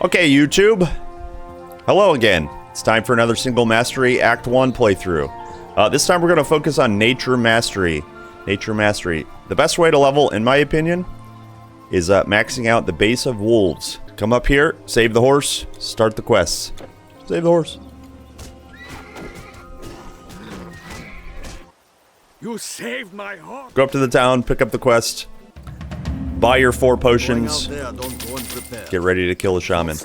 Okay, YouTube. Hello again. It's time for another Single Mastery Act 1 playthrough. This time we're going to focus on Nature Mastery. Nature Mastery. The best way to level, in my opinion, is maxing out the base of wolves. Come up here, save the horse, start the quests. Save the horse. You saved my horse. Go up to the town, pick up the quest. Buy your 4 potions. Get ready to kill the shaman.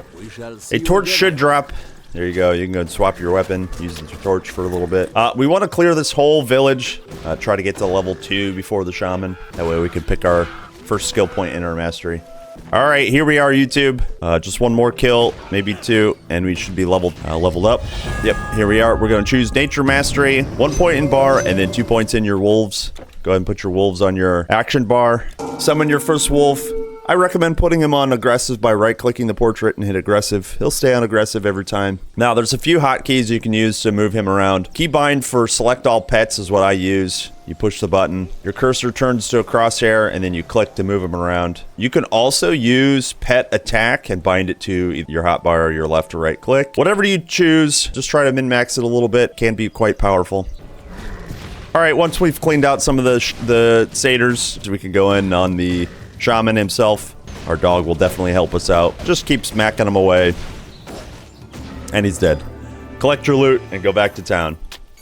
A torch should drop. There you go. You can go and swap your weapon. Use the torch for a little bit. We want to clear this whole village. Try to get to level 2 before the shaman. That way we can pick our first skill point in our mastery. Alright, here we are, YouTube. Just one more kill, maybe 2, and we should be leveled up. Yep, here we are. We're going to choose Nature Mastery. 1 point in bar, and then 2 points in your wolves. Go ahead and put your wolves on your action bar. Summon your first wolf. I recommend putting him on aggressive by right-clicking the portrait and hit aggressive. He'll stay on aggressive every time. Now, there's a few hotkeys you can use to move him around. Keybind for select all pets is what I use. You push the button. Your cursor turns to a crosshair, and then you click to move him around. You can also use pet attack and bind it to either your hotbar or your left or right click. Whatever you choose, just try to min-max it a little bit. Can be quite powerful. Alright, once we've cleaned out some of the satyrs, we can go in on the shaman himself. Our dog will definitely help us out. Just keep smacking him away. And he's dead. Collect your loot and go back to town.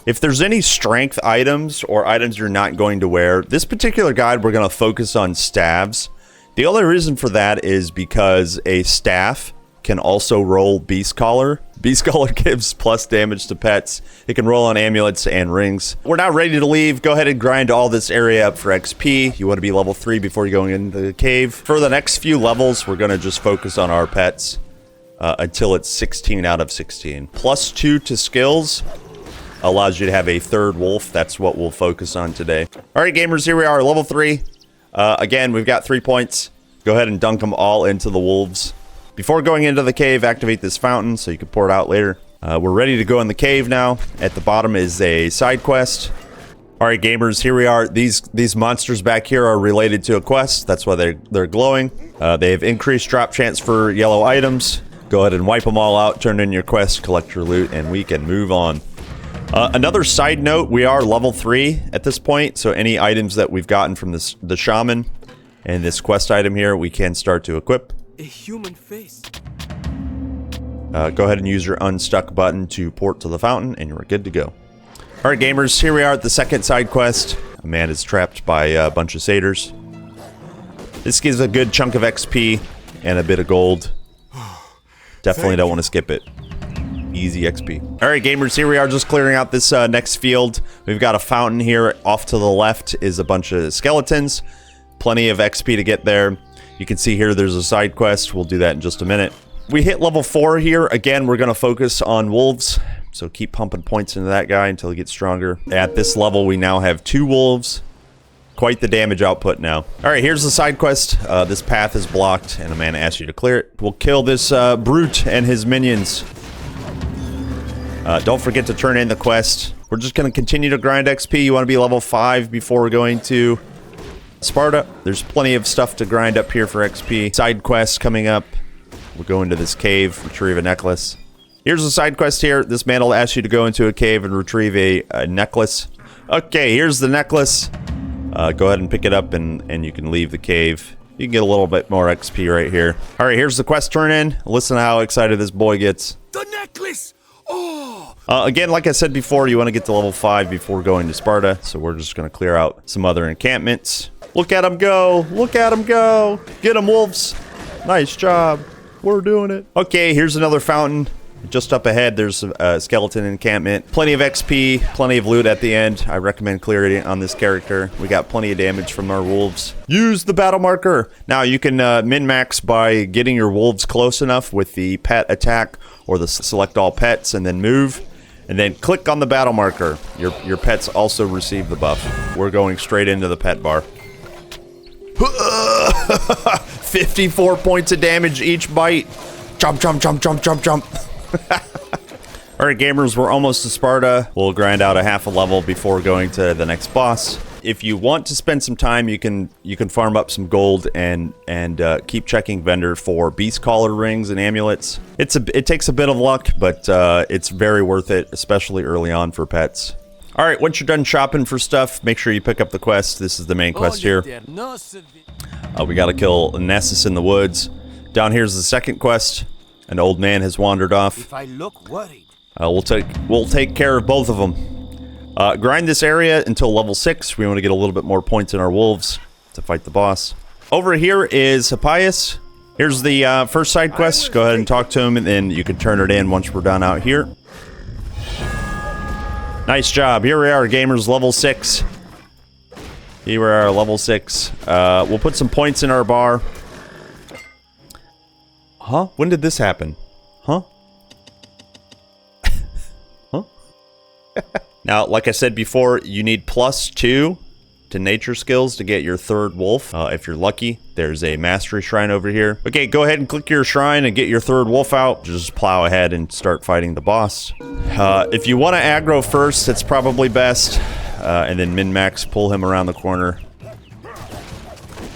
If there's any strength items or items you're not going to wear, this particular guide we're going to focus on staves. The only reason for that is because a staff can also roll Beast Collar. Beast Collar gives plus damage to pets. It can roll on amulets and rings. We're now ready to leave. Go ahead and grind all this area up for XP. You want to be level 3 before you're going into the cave. For the next few levels, we're going to just focus on our pets until it's 16 out of 16. Plus 2 to skills allows you to have a 3rd wolf. That's what we'll focus on today. All right, gamers, here we are, level 3. Again, we've got 3 points. Go ahead and dunk them all into the wolves. Before going into the cave, activate this fountain so you can pour it out later. We're ready to go in the cave now. At the bottom is a side quest. All right, gamers, here we are. These monsters back here are related to a quest. That's why they're glowing. They have increased drop chance for yellow items. Go ahead and wipe them all out, turn in your quest, collect your loot, and we can move on. Another side note, we are level 3 at this point, so any items that we've gotten from the shaman and this quest item here, we can start to equip. A human face. Go ahead and use your unstuck button to port to the fountain, and you're good to go. Alright, gamers, here we are at the second side quest. A man is trapped by a bunch of satyrs. This gives a good chunk of XP and a bit of gold. Definitely don't want to skip it. Easy XP. Alright, gamers, here we are just clearing out this next field. We've got a fountain here. Off to the left is a bunch of skeletons. Plenty of XP to get there. You can see here there's a side quest. We'll do that in just a minute. We hit level 4 here. Again, we're going to focus on wolves. So keep pumping points into that guy until he gets stronger. At this level, we now have 2 wolves. Quite the damage output now. Alright, here's the side quest. This path is blocked, and a man asks you to clear it. We'll kill this brute and his minions. Don't forget to turn in the quest. We're just going to continue to grind XP. You want to be level 5 before we're going to Sparta. There's plenty of stuff to grind up here for XP. Side quests coming up. We'll go into this cave, retrieve a necklace. Here's a side quest here. This man will ask you to go into a cave and retrieve a necklace. Okay, here's the necklace. Go ahead and pick it up and you can leave the cave. You can get a little bit more XP right here. Alright, here's the quest turn in. Listen to how excited this boy gets. The necklace! Oh! Again, like I said before, you want to get to level 5 before going to Sparta. So we're just going to clear out some other encampments. Look at him go! Look at him go! Get him, wolves! Nice job. We're doing it. Okay, here's another fountain. Just up ahead, there's a skeleton encampment. Plenty of XP, plenty of loot at the end. I recommend clearing it on this character. We got plenty of damage from our wolves. Use the battle marker. Now, you can min-max by getting your wolves close enough with the pet attack or the select all pets and then move. And then click on the battle marker. Your pets also receive the buff. We're going straight into the pet bar. 54 points of damage each bite. Jump, jump, jump, jump, jump, jump. Alright, gamers, we're almost to Sparta. We'll grind out a half a level before going to the next boss. if you want to spend some time, you can farm up some gold and keep checking vendor for beast collar rings and amulets. It takes a bit of luck, but it's very worth it, especially early on for pets. All right, once you're done shopping for stuff, make sure you pick up the quest. This is the main quest here. We got to kill Nessus in the woods. Down here's the second quest. An old man has wandered off. If I look worried, we'll take care of both of them. Grind this area until level 6. We want to get a little bit more points in our wolves to fight the boss. Over here is Hippias. Here's the first side quest. Go ahead and talk to him, and then you can turn it in once we're done out here. Nice job. Here we are, gamers, level 6. Here we are, level 6. We'll put some points in our bar. Huh? When did this happen? Huh? Huh? Now, like I said before, you need +2 to nature skills to get your third wolf. If you're lucky, there's a mastery shrine over here. Okay, go ahead and click your shrine and get your third wolf out. Just plow ahead and start fighting the boss. If you want to aggro first, it's probably best. And then min-max, pull him around the corner.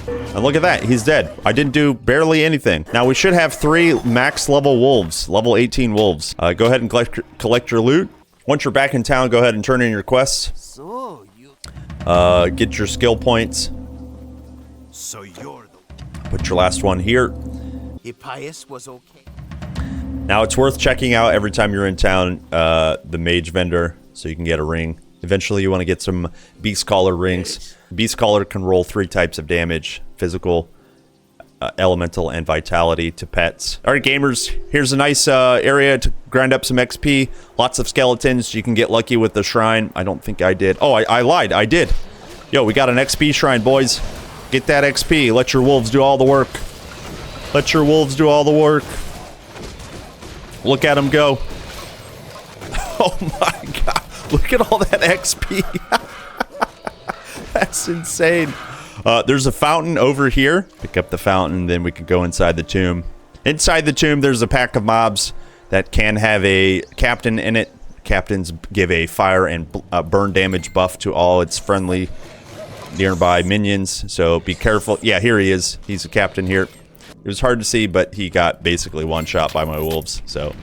And look at that, he's dead. I didn't do barely anything. Now we should have 3 max level wolves, level 18 wolves. Go ahead and collect your loot. Once you're back in town, go ahead and turn in your quests. so you, Get your skill points. so you're the Put your last one here. Hippias was okay. Now it's worth checking out every time you're in town, the mage vendor, so you can get a ring. Eventually you want to get some beast collar rings. Beast collar can roll 3 types of damage: physical, elemental, and vitality to pets. All right, gamers, here's a nice area to grind up some XP. Lots of skeletons. You can get lucky with the shrine. I don't think I did. Oh, I lied. I did. Yo, we got an XP shrine, boys. Get that XP. Let your wolves do all the work. Let your wolves do all the work. Look at them go. Oh my god. Look at all that XP. That's insane. There's a fountain over here. Pick up the fountain, then we can go inside the tomb. Inside the tomb, there's a pack of mobs that can have a captain in it. Captains give a fire and burn damage buff to all its friendly nearby minions, so be careful. Yeah, here he is. He's a captain here. It was hard to see, but he got basically one shot by my wolves, so.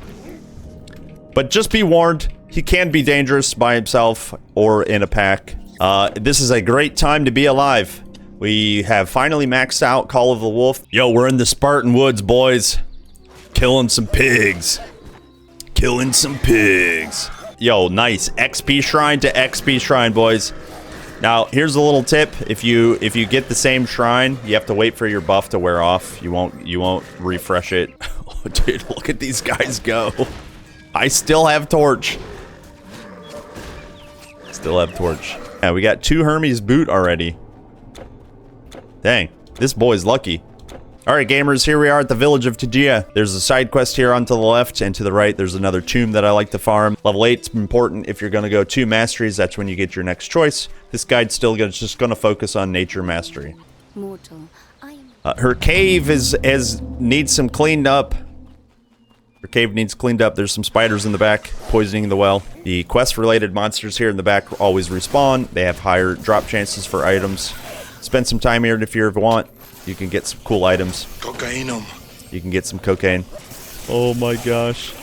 But just be warned, he can be dangerous by himself or in a pack. This is a great time to be alive. We have finally maxed out Call of the Wolf. Yo, we're in the Spartan Woods, boys. Killing some pigs. Killing some pigs. Yo, nice. XP shrine to XP shrine, boys. Now, here's a little tip. If you get the same shrine, you have to wait for your buff to wear off. You won't refresh it. Oh, dude, look at these guys go. I still have torch. Still have torch. Yeah, we got 2 Hermes boot already. Dang, this boy's lucky. Alright gamers, here we are at the village of Tegea. There's a side quest here on to the left, and to the right there's another tomb that I like to farm. Level 8's important. If you're going to go 2 masteries, that's when you get your next choice. This guide's still just going to focus on nature mastery. Mortal, Her cave needs some cleaned up. Her cave needs cleaned up. There's some spiders in the back, poisoning the well. The quest-related monsters here in the back always respawn. They have higher drop chances for items. Spend some time here if you ever want. You can get some cool items. Cocainum. You can get some cocaine. Oh my gosh.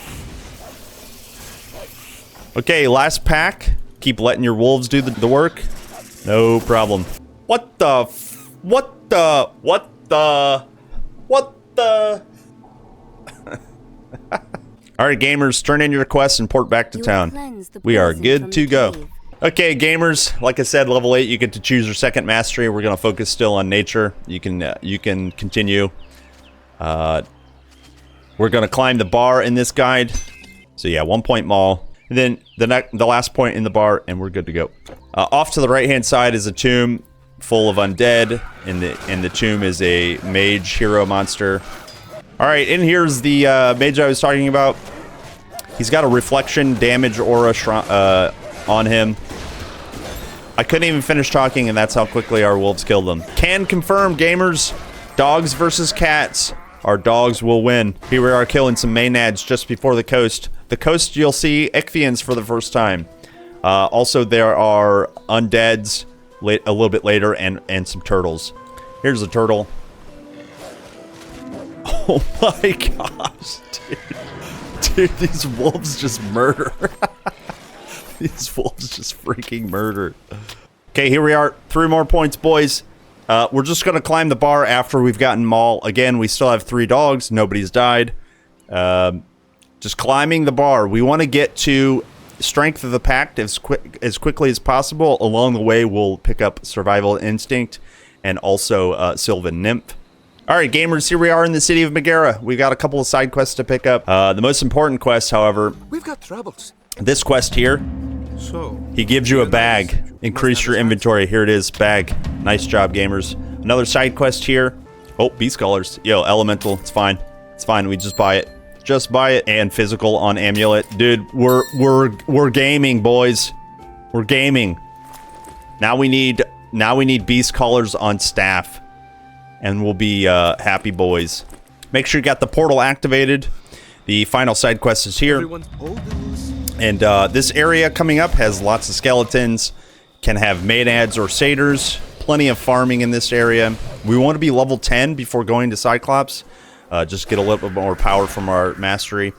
Okay, last pack. Keep letting your wolves do the work. No problem. What the? Alright gamers, turn in your quests and port back to town. We are good to go. Okay gamers, like I said, level 8 you get to choose your second mastery. We're going to focus still on nature. You can continue. We're going to climb the bar in this guide. So yeah, 1 point mall. And then the last point in the bar and we're good to go. Off to the right hand side is a tomb full of undead. And the tomb is a mage hero monster. Alright, and here's the mage I was talking about. He's got a reflection damage aura on him. I couldn't even finish talking, and that's how quickly our wolves killed them. Can confirm, gamers. Dogs versus cats. Our dogs will win. Here we are killing some maenads just before the coast. The coast, you'll see Ichthyans for the first time. Also, there are undeads a little bit later, and some turtles. Here's a turtle. Oh my gosh, dude. Dude, these wolves just murder. These wolves just freaking murder. Okay, here we are. 3 more points, boys. We're just going to climb the bar after we've gotten Maul. Again, we still have 3 dogs. Nobody's died. Just climbing the bar. We want to get to Strength of the Pact as quickly as possible. Along the way, we'll pick up Survival Instinct and also Sylvan Nymph. All right, gamers, here we are in the city of Megara. We've got a couple of side quests to pick up. The most important quest, however, We've got troubles. this quest here. So He gives you a bag. Increase your inventory. Here it is, bag. Nice job, gamers. Another side quest here. Oh, beast colors. Yo, elemental. It's fine. It's fine. We just buy it. Just buy it. And physical on amulet, dude. We're gaming, boys. We're gaming. Now we need beast colors on staff, and we'll be happy boys. Make sure you got the portal activated. The final side quest is here. And this area coming up has lots of skeletons, can have maenads or satyrs, plenty of farming in this area. We want to be level 10 before going to Cyclops, just get a little bit more power from our mastery.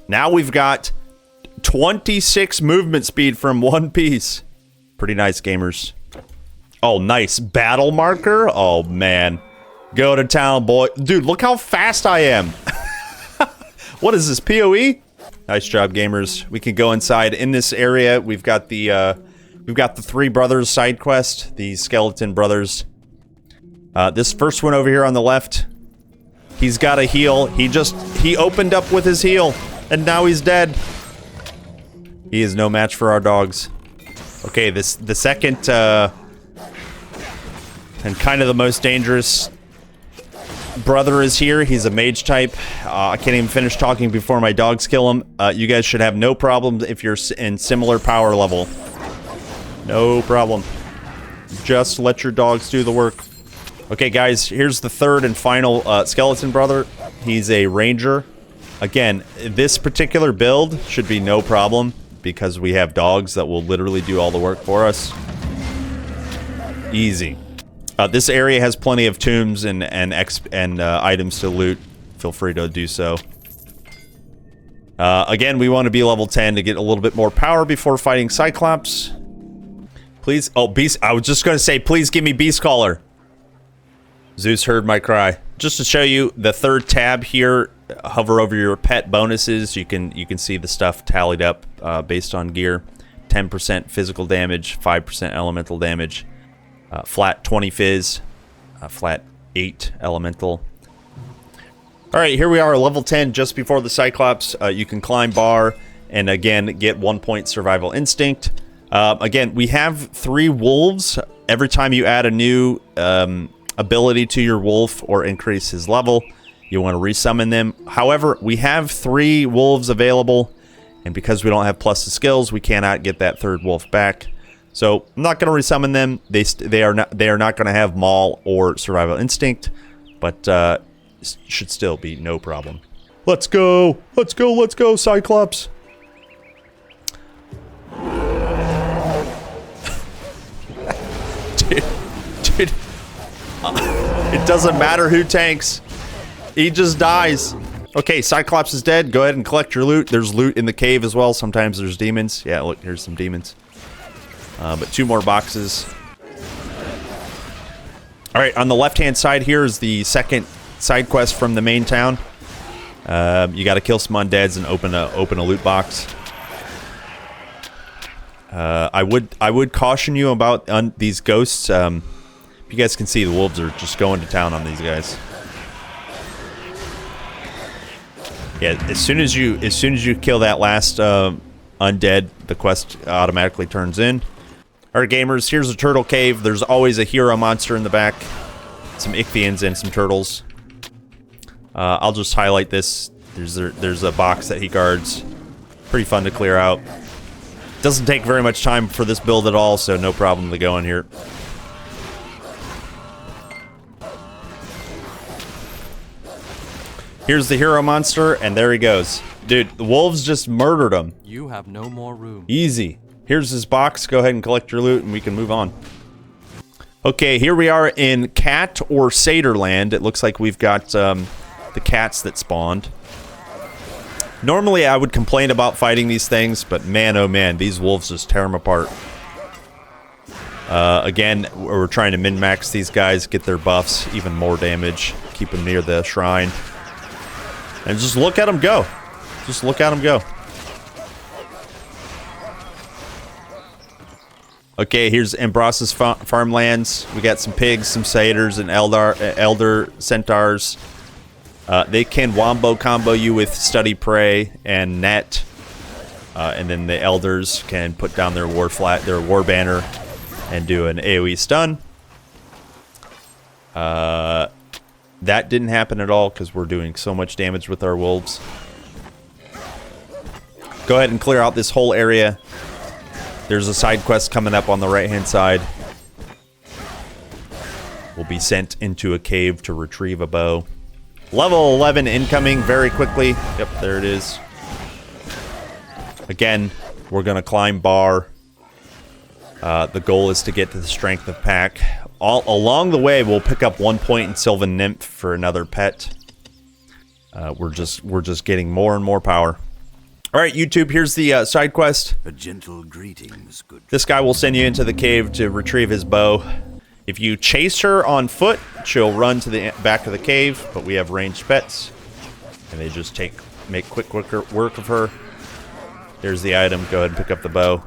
Now we've got 26 movement speed from one piece. Pretty nice, gamers. Oh, nice. Battle marker? Oh, man. Go to town, boy. Dude, look how fast I am. What is this, PoE? Nice job, gamers. We can go inside. In this area, we've got the 3 brothers side quest, the skeleton brothers. This first one over here on the left, he's got a heal. He opened up with his heal, and now he's dead. He is no match for our dogs. Okay, the second and kind of the most dangerous brother is here. He's a mage type. I can't even finish talking before my dogs kill him. You guys should have no problems if you're in similar power level. No problem. Just let your dogs do the work. Okay, guys, here's the third and final skeleton brother. He's a ranger. Again, this particular build should be no problem because we have dogs that will literally do all the work for us. Easy. This area has plenty of tombs and items to loot. Feel free to do so. Again, we want to be level 10 to get a little bit more power before fighting Cyclops. Please, oh, beast. I was just going to say, please give me Beast Caller. Zeus heard my cry. Just to show you the third tab here, hover over your pet bonuses. You can see the stuff tallied up based on gear. 10% physical damage, 5% elemental damage. Flat 20 fizz, flat 8 elemental. Alright, here we are, level 10, just before the Cyclops. You can climb bar, and again, get 1 point survival instinct. Again, we have 3 wolves. Every time you add a new ability to your wolf or increase his level, you want to resummon them. However, we have 3 wolves available, and because we don't have plus to skills, we cannot get that 3rd wolf back. So I'm not going to resummon them. They are not going to have Maul or Survival Instinct, but should still be no problem. Let's go! Let's go! Let's go, Cyclops! dude, it doesn't matter who tanks. He just dies. Okay, Cyclops is dead. Go ahead and collect your loot. There's loot in the cave as well. Sometimes there's demons. Yeah, look, here's some demons. But 2 more boxes. Alright, on the left-hand side here is the second side quest from the main town. You gotta kill some undeads and open a loot box. I would caution you about these ghosts. You guys can see the wolves are just going to town on these guys. Yeah, as soon as you kill that last undead, the quest automatically turns in. Alright, gamers, here's a turtle cave. There's always a hero monster in the back. Some Ichthyans and some turtles. I'll just highlight this. There's a box that he guards. Pretty fun to clear out. Doesn't take very much time for this build at all, so no problem to go in here. Here's the hero monster, and there he goes. Dude, the wolves just murdered him. You have no more room. Easy. Here's his box. Go ahead and collect your loot, and we can move on. Okay, here we are in cat or satyr land. It looks like we've got the cats that spawned. Normally, I would complain about fighting these things, but man, oh man, these wolves just tear them apart. Again, we're trying to min-max these guys, get their buffs, even more damage, keep them near the shrine. And just look at them go. Just look at them go. Okay, here's Ambros's farmlands. We got some pigs, some satyrs, and elder centaurs. They can wombo combo you with Study Prey and Net. And then the elders can put down their war banner and do an AoE stun. That didn't happen at all because we're doing so much damage with our wolves. Go ahead and clear out this whole area. There's a side quest coming up on the right-hand side. We'll be sent into a cave to retrieve a bow. Level 11 incoming very quickly. Yep, there it is. Again, we're going to climb bar. The goal is to get to the strength of pack. Along the way, we'll pick up 1 point in Sylvan Nymph for another pet. We're just getting more and more power. All right, YouTube, here's the side quest. A gentle greetings, good. This guy will send you into the cave to retrieve his bow. If you chase her on foot, she'll run to the back of the cave, but we have ranged pets, and they just make quick work of her. There's the item. Go ahead and pick up the bow.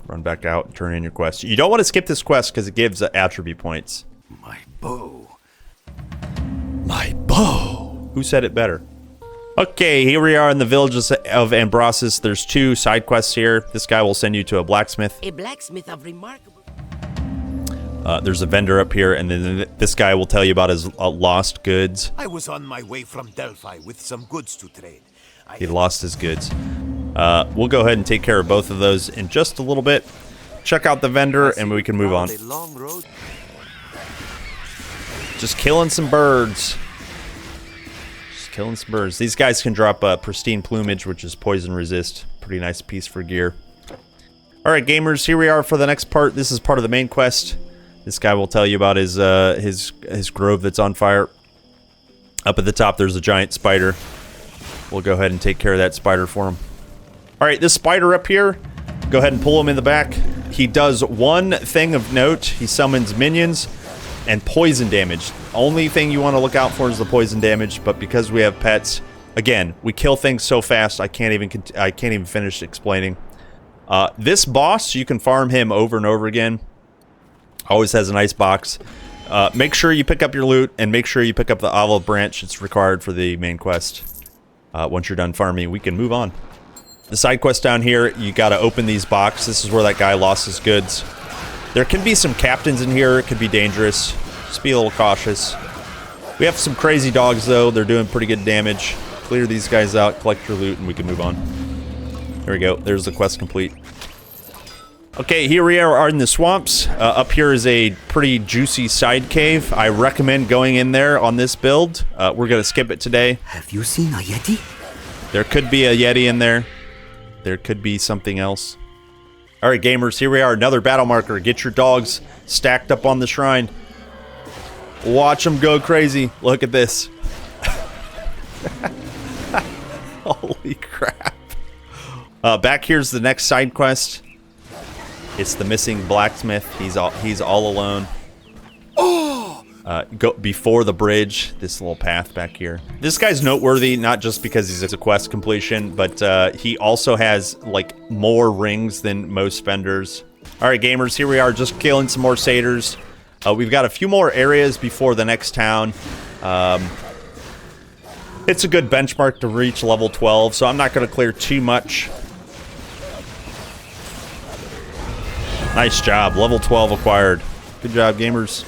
Run back out and turn in your quest. You don't want to skip this quest because it gives attribute points. My bow. My bow. Who said it better? Okay, here we are in the villages of Ambrosis. There's 2 side quests here. This guy will send you to a blacksmith. A blacksmith of remarkable... There's a vendor up here, and then this guy will tell you about his lost goods. I was on my way from Delphi with some goods to trade. He lost his goods. We'll go ahead and take care of both of those in just a little bit. Check out the vendor, and we can move on. Just killing some birds. Killing some birds. These guys can drop pristine plumage, which is poison resist. Pretty nice piece for gear. Alright, gamers, here we are for the next part. This is part of the main quest. This guy will tell you about his grove that's on fire. Up at the top, there's a giant spider. We'll go ahead and take care of that spider for him. Alright, this spider up here, go ahead and pull him in the back. He does one thing of note. He summons minions and poison damage. Only thing you want to look out for is the poison damage, but because we have pets, again, we kill things so fast I can't even finish explaining. This boss, you can farm him over and over again. Always has a nice box. Make sure you pick up your loot and make sure you pick up the olive branch. It's required for the main quest. Once you're done farming, we can move on. The side quest down here, you got to open these boxes. This is where that guy lost his goods. There can be some captains in here. It could be dangerous. Just be a little cautious. We have some crazy dogs, though. They're doing pretty good damage. Clear these guys out, collect your loot, and we can move on. There we go. There's the quest complete. Okay, here we are in the swamps. Up here is a pretty juicy side cave. I recommend going in there on this build. We're going to skip it today. Have you seen a Yeti? There could be a Yeti in there. There could be something else. Alright, gamers, here we are. Another battle marker. Get your dogs stacked up on the shrine. Watch them go crazy. Look at this. Holy crap. Back here's the next side quest. It's the missing blacksmith. He's all alone. Go before the bridge. This little path back here. This guy's noteworthy, not just because he's a quest completion, but he also has like more rings than most vendors. All right, gamers, here we are, just killing some more satyrs. We've got a few more areas before the next town. It's a good benchmark to reach level 12, so I'm not going to clear too much. Nice job. Level 12 acquired. Good job, gamers.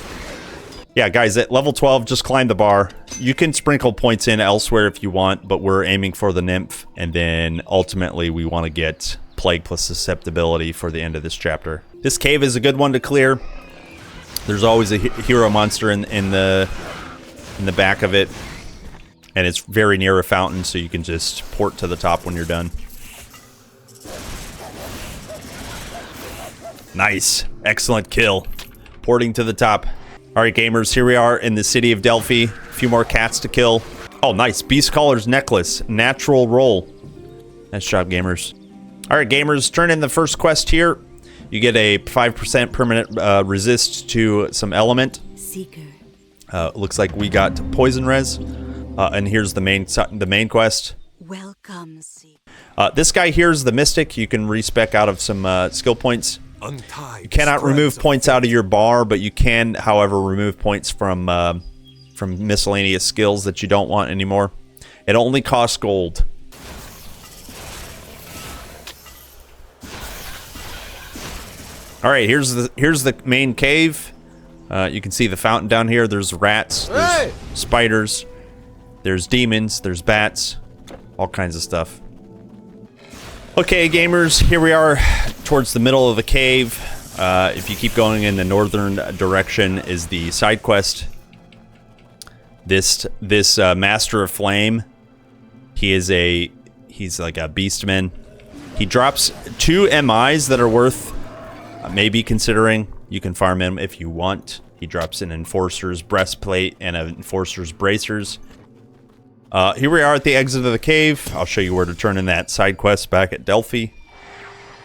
Yeah, guys, at level 12, just climb the bar. You can sprinkle points in elsewhere if you want, but we're aiming for the nymph, and then ultimately we want to get plague plus susceptibility for the end of this chapter. This cave is a good one to clear. There's always a hero monster in the back of it, and it's very near a fountain, so you can just port to the top when you're done. Nice. Excellent kill. Teleporting to the top. All right, gamers, here we are in the city of Delphi. A few more cats to kill. Oh, nice. Beast Caller's Necklace. Natural roll. Nice job, gamers. All right, gamers, turn in the first quest here. You get a 5% permanent resist to some element. Seeker. Looks like we got poison res. And here's the main quest. Welcome, Seeker. This guy here is the Mystic. You can respec out of some skill points. You cannot remove points out of your bar, but you can, however, remove points from miscellaneous skills that you don't want anymore. It only costs gold. All right, here's the main cave. You can see the fountain down here. There's rats, there's spiders, there's demons, there's bats, all kinds of stuff. Okay, gamers, here we are towards the middle of the cave. If you keep going in the northern direction is the side quest. This Master of Flame, he's like a beastman. He drops 2 MIs that are worth maybe considering. You can farm him if you want. He drops an Enforcer's Breastplate and an Enforcer's Bracers. Here we are at the exit of the cave. I'll show you where to turn in that side quest back at Delphi.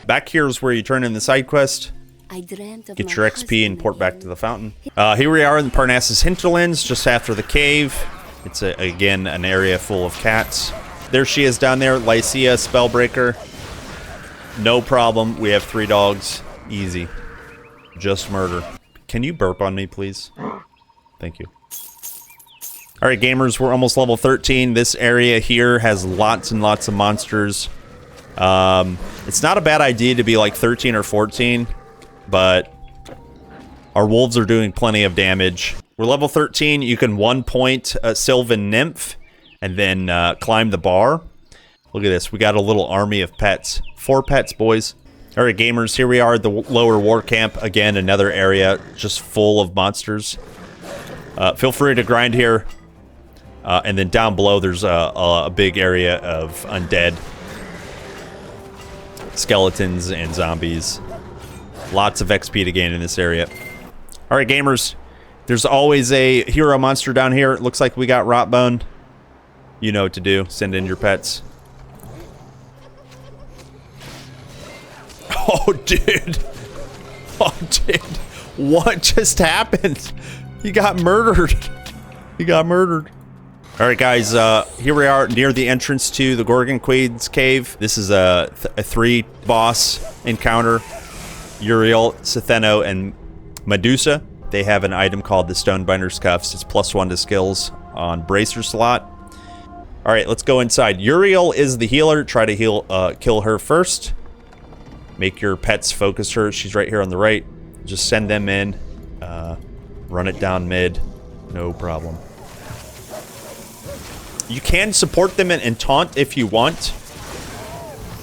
Back here is where you turn in the side quest. Get your XP and port back to the fountain. Here we are in Parnassus Hinterlands, just after the cave. It's, again, an area full of cats. There she is down there, Lycia, Spellbreaker. No problem. We have 3 dogs. Easy. Just murder. Can you burp on me, please? Thank you. All right, gamers, we're almost level 13. This area here has lots and lots of monsters. It's not a bad idea to be like 13 or 14, but our wolves are doing plenty of damage. We're level 13. You can 1-point Sylvan Nymph and then climb the bar. Look at this. We got a little army of pets. 4 pets, boys. All right, gamers, here we are at the lower war camp. Again, another area just full of monsters. Feel free to grind here. And then down below, there's a big area of undead. Skeletons and zombies. Lots of XP to gain in this area. All right, gamers. There's always a hero monster down here. It looks like we got Rotbone. You know what to do. Send in your pets. Oh, dude. Oh, dude. What just happened? He got murdered. He got murdered. All right, guys. Here we are near the entrance to the Gorgon Quaid's cave. This is a 3-boss encounter. Uriel, Cytheno, and Medusa. They have an item called the Stonebinder's Cuffs. It's +1 to skills on Bracer slot. All right, let's go inside. Uriel is the healer. Try to kill her first. Make your pets focus her. She's right here on the right. Just send them in. Run it down mid. No problem. You can support them and taunt if you want.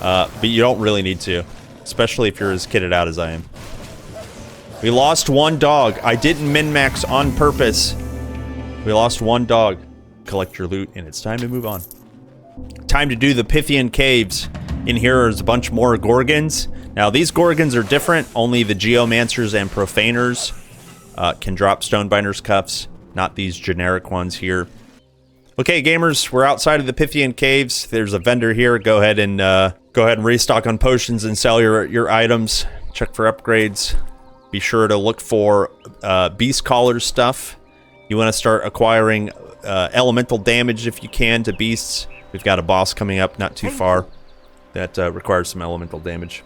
But you don't really need to. Especially if you're as kitted out as I am. We lost 1 dog. I didn't min-max on purpose. We lost 1 dog. Collect your loot, and it's time to move on. Time to do the Pythian Caves. In here is a bunch more Gorgons. Now, these Gorgons are different. Only the Geomancers and Profaners can drop Stonebinder's Cuffs. Not these generic ones here. Okay, gamers, we're outside of the Pythian Caves. There's a vendor here. Go ahead and restock on potions and sell your items. Check for upgrades. Be sure to look for Beast Caller stuff. You want to start acquiring elemental damage if you can to beasts. We've got a boss coming up not too far that requires some elemental damage.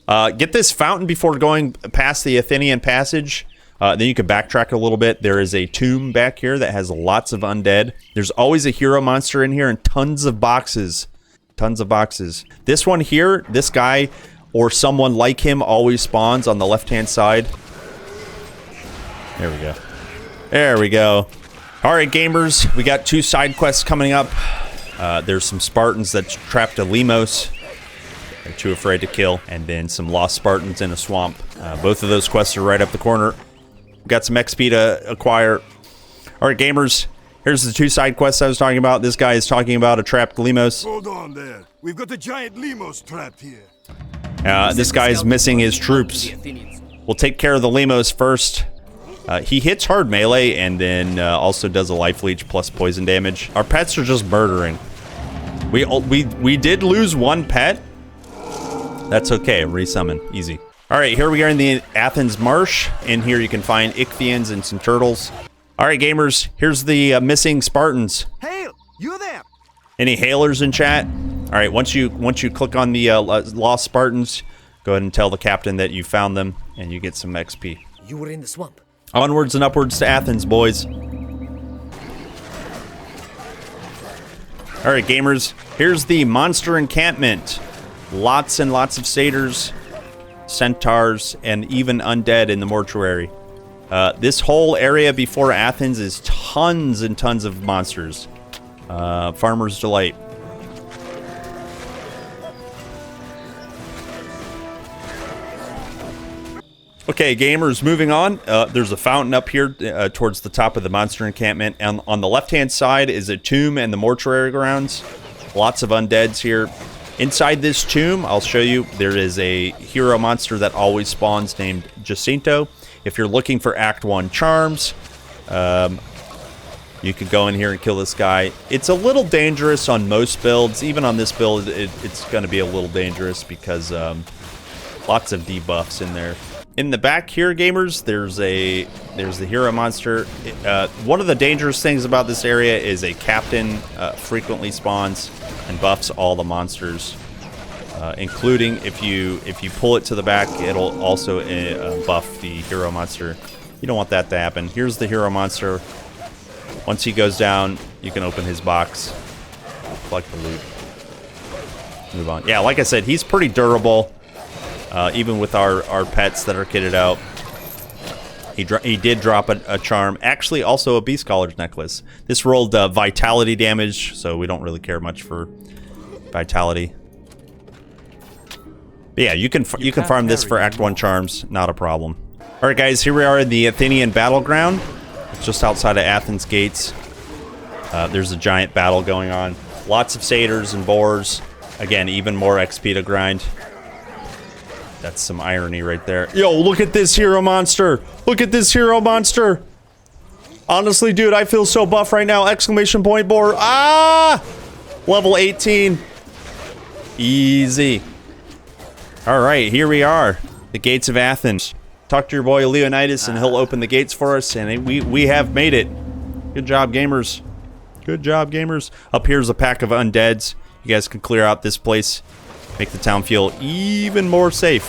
Get this fountain before going past the Athenian Passage. Then you can backtrack a little bit. There is a tomb back here that has lots of undead. There's always a hero monster in here and tons of boxes. Tons of boxes. This one here, this guy or someone like him always spawns on the left-hand side. There we go. There we go. All right, gamers. We got 2 side quests coming up. There's some Spartans that trapped a Lemos. They're too afraid to kill. And then some lost Spartans in a swamp. Both of those quests are right up the corner. We've got some XP to acquire. All right, gamers. Here's the 2 side quests I was talking about. This guy is talking about a trapped Lemos. Hold on there. We've got a giant Lemos trapped here. This guy is missing his troops. We'll take care of the Lemos first. He hits hard melee and then also does a life leech plus poison damage. Our pets are just murdering. We did lose one pet. That's okay. Resummon. Easy. All right, here we are in the Athens Marsh. In here you can find Ichthyans and some turtles. All right, gamers. Here's the missing Spartans. Hail! You there? Any hailers in chat? All right, once you click on the lost Spartans, go ahead and tell the captain that you found them, and you get some XP. You were in the swamp. Onwards and upwards to Athens, boys. All right, gamers. Here's the monster encampment. Lots and lots of satyrs, centaurs, and even undead in the mortuary. This whole area before Athens is tons and tons of monsters. Farmer's Delight. Okay, gamers, moving on. There's a fountain up here towards the top of the monster encampment. And on the left-hand side is a tomb and the mortuary grounds. Lots of undeads here. Inside this tomb, I'll show you, there is a hero monster that always spawns named Jacinto. If you're looking for Act 1 charms, you can go in here and kill this guy. It's a little dangerous on most builds. Even on this build, it's going to be a little dangerous because lots of debuffs in there. In the back here, gamers, there's the hero monster. One of the dangerous things about this area is a captain frequently spawns and buffs all the monsters, including if you pull it to the back, it'll also buff the hero monster. You don't want that to happen. Here's the hero monster. Once he goes down, you can open his box, collect the loot, move on. Yeah, like I said, he's pretty durable. Even with our pets that are kitted out. He did drop a charm. Actually, also a Beast Collar's necklace. This rolled vitality damage, so we don't really care much for vitality. But yeah, you can farm this for Act 1 charms. Not a problem. All right, guys, here we are in the Athenian battleground. It's just outside of Athens gates. There's a giant battle going on. Lots of satyrs and boars. Again, even more XP to grind. That's some irony right there. Yo, look at this hero monster. Look at this hero monster. Honestly, dude, I feel so buff right now. Exclamation point boar. Ah! Level 18. Easy. All right, here we are. The gates of Athens. Talk to your boy Leonidas and he'll open the gates for us. And we have made it. Good job, gamers. Good job, gamers. Up here's a pack of undeads. You guys can clear out this place. Make the town feel even more safe.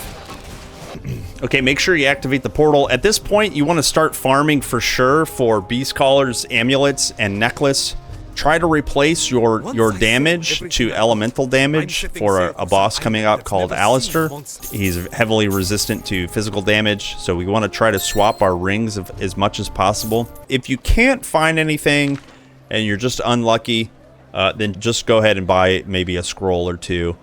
Okay, make sure you activate the portal. At this point, you want to start farming for sure for Beast Collars, amulets, and necklace. Try to replace your damage to elemental damage for a boss coming up called Alistair. He's heavily resistant to physical damage, so we want to try to swap our rings as much as possible. If you can't find anything and you're just unlucky, then just go ahead and buy maybe a scroll or two.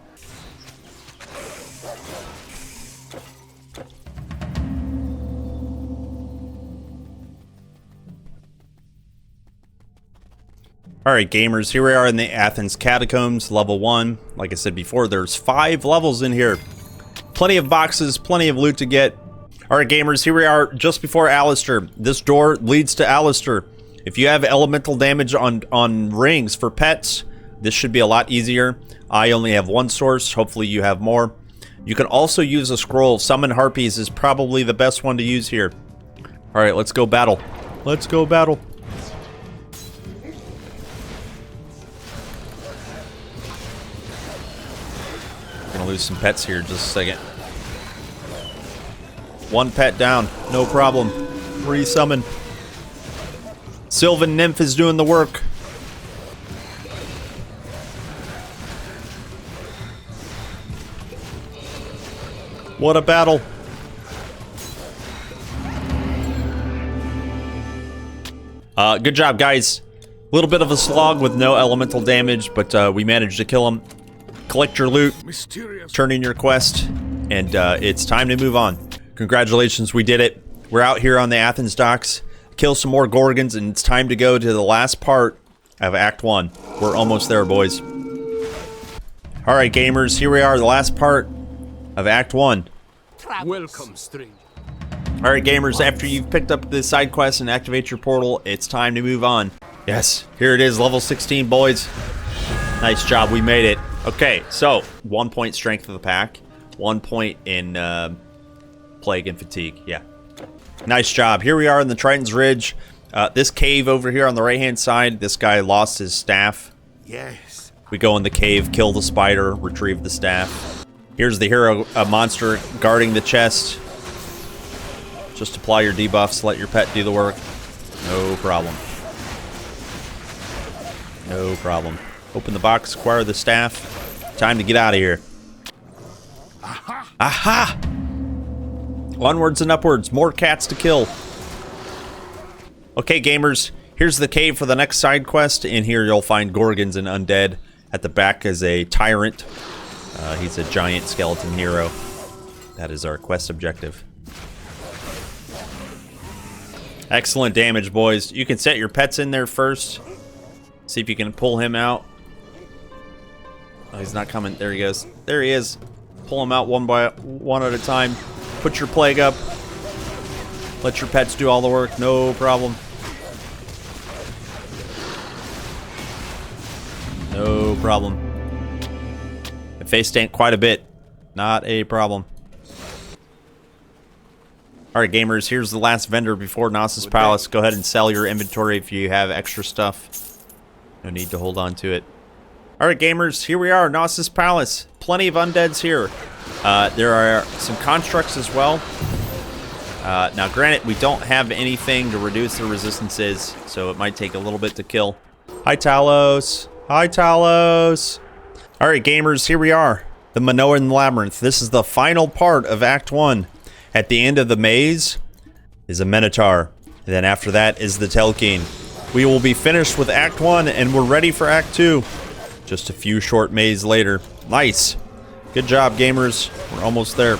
Alright, gamers, here we are in the Athens Catacombs, level 1. Like I said before, there's 5 levels in here. Plenty of boxes, plenty of loot to get. Alright, gamers, here we are just before Alistair. This door leads to Alistair. If you have elemental damage on rings for pets, this should be a lot easier. I only have one source, hopefully you have more. You can also use a scroll. Summon Harpies is probably the best one to use here. Alright, let's go battle. Let's go battle. Gonna lose some pets here in just a second. One pet down, no problem. Resummon. Sylvan Nymph is doing the work. What a battle. Good job, guys. A little bit of a slog with no elemental damage, but we managed to kill him. Collect your loot, turn in your quest, and it's time to move on. Congratulations, we did it. We're out here on the Athens docks. Kill some more Gorgons, and it's time to go to the last part of Act 1. We're almost there, boys. Alright, gamers, here we are, the last part of Act 1. Welcome, stranger. Alright, gamers, after you've picked up the side quest and activate your portal, it's time to move on. Yes, here it is, level 16, boys. Nice job, we made it. Okay, so 1 point strength of the pack, 1 point in plague and fatigue. Yeah. Nice job. Here we are in the Triton's Ridge. This cave over here on the right-hand side, this guy lost his staff. Yes. We go in the cave, kill the spider, retrieve the staff. Here's the hero monster guarding the chest. Just apply your debuffs, let your pet do the work. No problem. No problem. Open the box, acquire the staff. Time to get out of here. Aha! Aha! Onwards and upwards, more cats to kill. Okay, gamers, here's the cave for the next side quest. In here, you'll find Gorgons and Undead. At the back is a Tyrant. He's a giant skeleton hero. That is our quest objective. Excellent damage, boys. You can set your pets in there first. See if you can pull him out. Oh, he's not coming. There he goes. There he is. Pull him out one at a time. Put your plague up. Let your pets do all the work. No problem. No problem. It face tanked quite a bit. Not a problem. Alright, gamers, here's the last vendor before Gnosis Palace. Go ahead and sell your inventory if you have extra stuff. No need to hold on to it. Alright, gamers, here we are, Gnosis Palace. Plenty of undeads here. There are some constructs as well. Now, granted, we don't have anything to reduce the resistances, so it might take a little bit to kill. Hi, Talos. Hi, Talos. Alright, gamers, here we are. The Minoan Labyrinth. This is the final part of Act 1. At the end of the maze is a Minotaur. And then after that is the Telkine. We will be finished with Act 1 and we're ready for Act 2. Just a few short mazes later. Nice. Good job, gamers. We're almost there.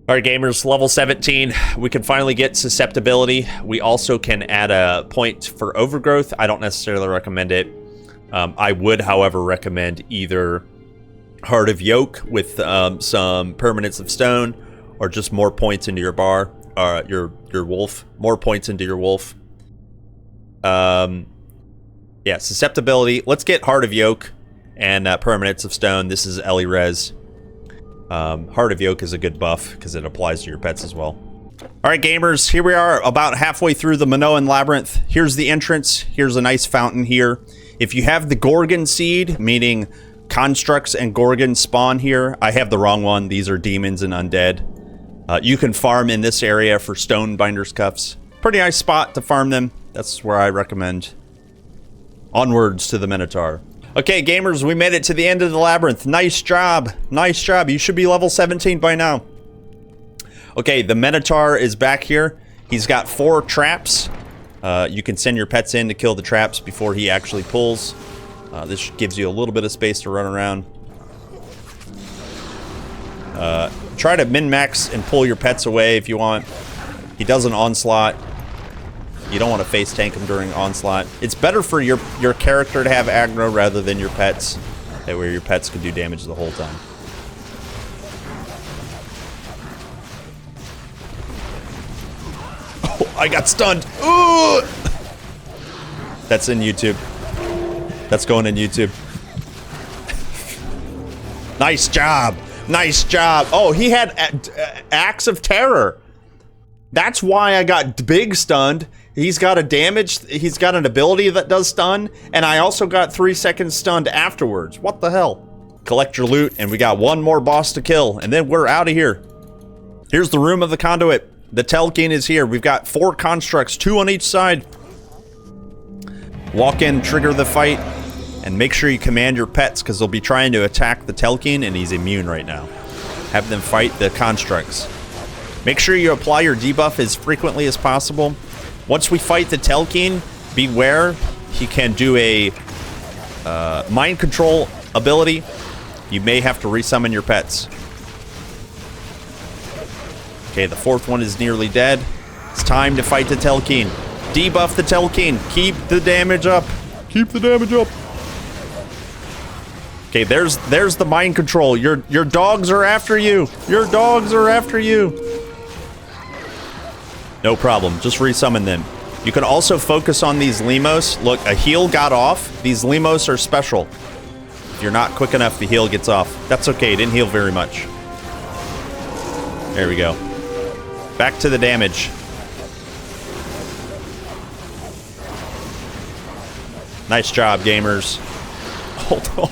Alright, gamers, level 17. We can finally get susceptibility. We also can add a point for overgrowth. I don't necessarily recommend it. I would, however, recommend either Heart of Yoke with some permanence of stone, or just more points into your bar, your wolf. More points into your wolf. Yeah, susceptibility. Let's get Heart of Yoke and permanence of stone. This is Ellie Res. Heart of Yoke is a good buff because it applies to your pets as well. Alright, gamers, here we are about halfway through the Minoan Labyrinth. Here's the entrance. Here's a nice fountain here. If you have the Gorgon seed, meaning constructs and Gorgons spawn here. I have the wrong one. These are demons and undead. You can farm in this area for stone binder's cuffs. Pretty nice spot to farm them. That's where I recommend. Onwards to the Minotaur. Okay, gamers, we made it to the end of the labyrinth. Nice job. Nice job. You should be level 17 by now. Okay, the Minotaur is back here. He's got 4 traps. You can send your pets in to kill the traps before he actually pulls. This gives you a little bit of space to run around. Try to min-max and pull your pets away if you want. He does an onslaught. You don't want to face tank him during onslaught. It's better for your character to have aggro rather than your pets. That way your pets can do damage the whole time. Oh, I got stunned. Ooh! That's in YouTube. That's going in YouTube. Nice job. Nice job. Oh, he had Acts of Terror. That's why I got big stunned. He's got he's got an ability that does stun, and I also got 3 seconds stunned afterwards. What the hell? Collect your loot, and we got one more boss to kill, and then we're out of here. Here's the room of the conduit. The Telkine is here. We've got 4 constructs, 2 on each side. Walk in, trigger the fight, and make sure you command your pets, because they'll be trying to attack the Telkine, and he's immune right now. Have them fight the constructs. Make sure you apply your debuff as frequently as possible. Once we fight the Telkine, beware. He can do a mind control ability. You may have to resummon your pets. Okay, the 4th one is nearly dead. It's time to fight the Telkine. Debuff the Telkine. Keep the damage up. Keep the damage up. Okay, there's the mind control. Your dogs are after you. Your dogs are after you. No problem. Just resummon them. You can also focus on these Lemos. Look, a heal got off. These Lemos are special. If you're not quick enough, the heal gets off. That's okay. It didn't heal very much. There we go. Back to the damage. Nice job, gamers. Hold on.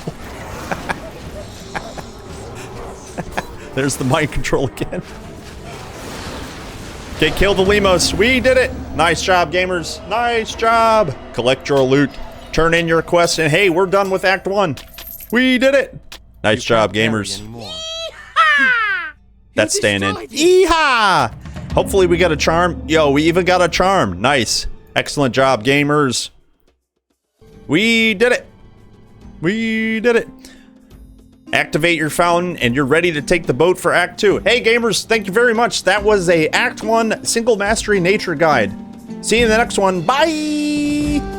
There's the mind control again. Okay, kill the Lemos. We did it. Nice job, gamers. Nice job. Collect your loot. Turn in your quest. And hey, we're done with Act 1. We did it. Nice job, gamers. That's staying in. Yeehaw! Hopefully we got a charm. Yo, we even got a charm. Nice. Excellent job, gamers. We did it. We did it. Activate your fountain, and you're ready to take the boat for Act 2. Hey, gamers, thank you very much. That was a Act 1 Single Mastery Nature Guide. See you in the next one. Bye!